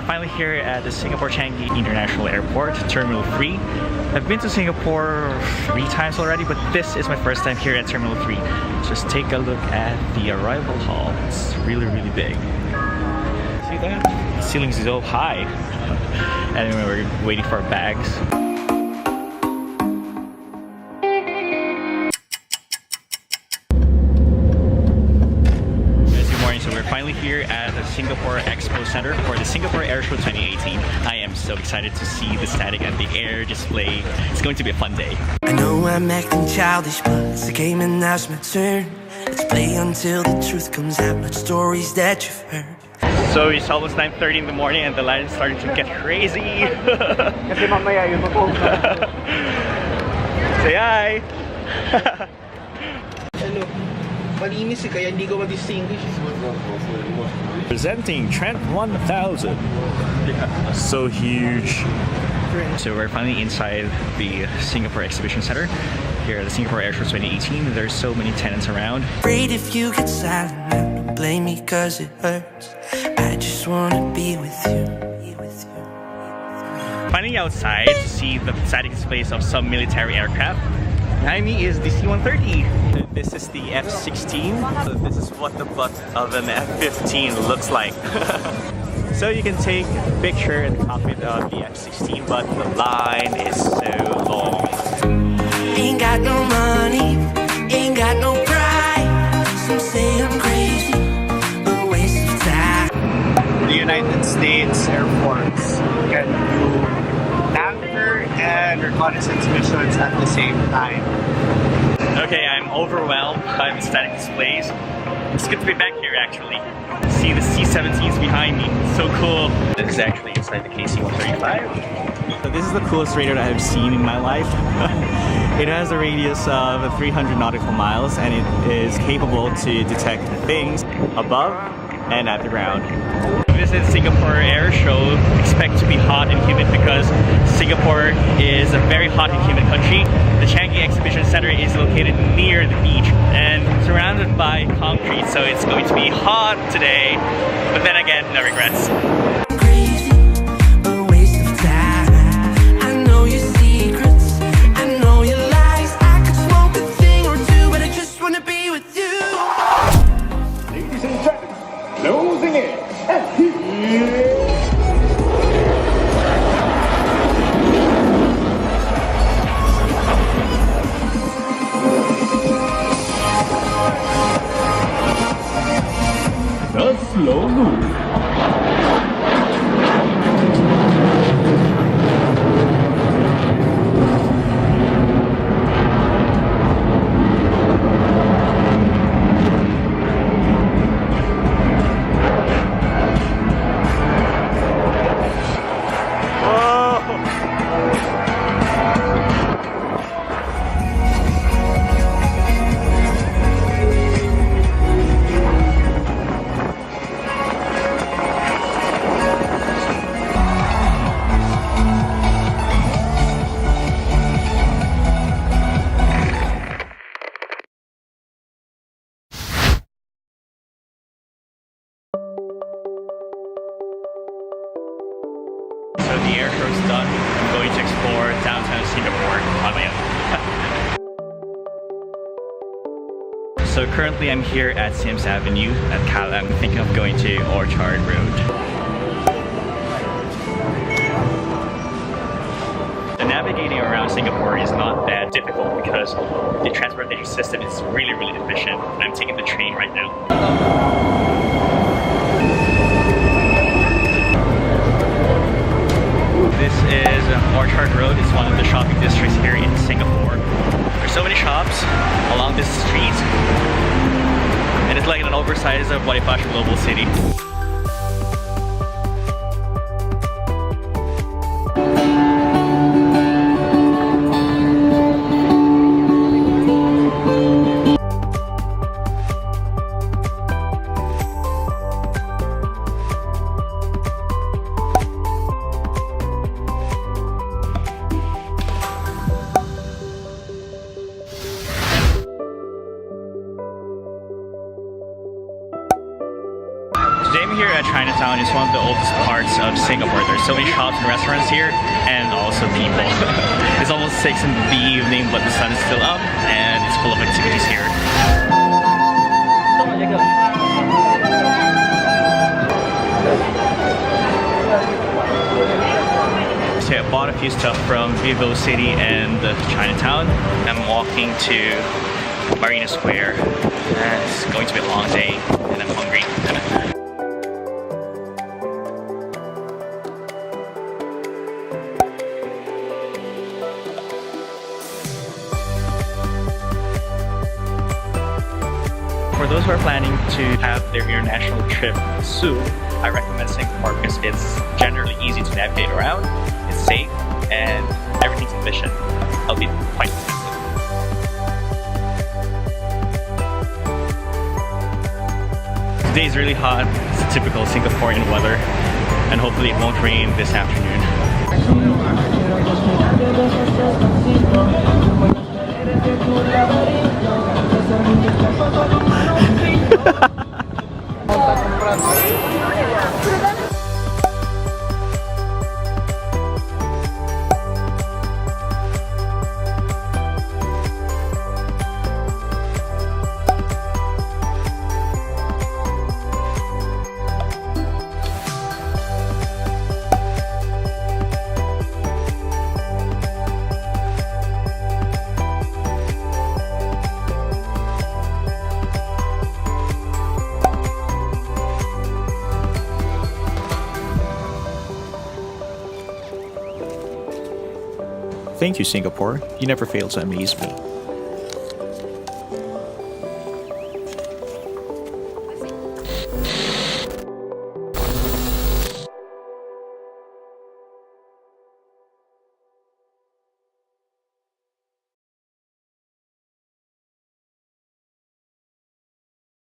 We're finally here at the Singapore Changi International Airport, Terminal 3. I've been to Singapore 3 times already, but this is my first time here at Terminal 3. Just take a look at the arrival hall. It's really, really big. See that? The ceiling's so high. Anyway, we're waiting for our bags. Finally here at the Singapore Expo Center for the Singapore Airshow 2018. I am so excited to see the static and the air display. It's going to be a fun day. I know I'm acting childish, but it's a game and now's my turn. Let's play until the truth comes out, not stories that you've heard. So it's almost 9:30 in the morning and the line is starting to get crazy. Say hi! Presenting Trent 1000. So huge. So we're finally inside the Singapore Exhibition Center here at the Singapore Airshow 2018. There's so many tenants around. Afraid if you get silent, don't blame me cause it hurts. I just wanna be with you. Finally outside to see the static displays of some military aircraft. Behind me is the C-130. This is the F-16. So this is what the butt of an F-15 looks like. So you can take a picture in the cockpit of the F-16, but the line is so long. Ain't got no money, ain't got no pride. Some say I'm crazy, a waste of time. The United States Air Force can do tanker and reconnaissance missions at the same time. Okay, I'm overwhelmed by the static displays. It's good to be back here actually. See the C-17s behind me, so cool. This is actually inside the KC-135. So this is the coolest radar that I've seen in my life. It has a radius of 300 nautical miles and it is capable to detect things above and at the ground. Visit Singapore Airshow, expect to be hot and humid because Singapore is a very hot and humid country. The Changi Exhibition Center is located near the beach and surrounded by concrete, so it's going to be hot today, but then again, no regrets. Slow move. So the air show's done. I'm going to explore downtown Singapore on my own. So currently I'm here at Sims Avenue at Cal. I'm thinking of going to Orchard Road. The navigating around Singapore is not that difficult because the transportation system is really, really efficient. I'm taking the train right now. This is Orchard Road. It's one of the shopping districts here in Singapore. There's so many shops along this street, and it's like an oversized Bonifacio Global City. Today I'm here at Chinatown. It's one of the oldest parts of Singapore. There's so many shops and restaurants here, and also people. It's almost 6 in the evening, but the sun is still up, and it's full of activities here. So I bought a few stuff from Vivo City and Chinatown. I'm walking to Marina Square. It's going to be a long day, and I'm hungry. For those who are planning to have their international trip soon, I recommend Singapore because it's generally easy to navigate around, it's safe, and everything's efficient. I'll be quite expensive. Today is really hot. It's typical Singaporean weather, and hopefully it won't rain this afternoon. Thank you, Singapore. You never fail to amaze me.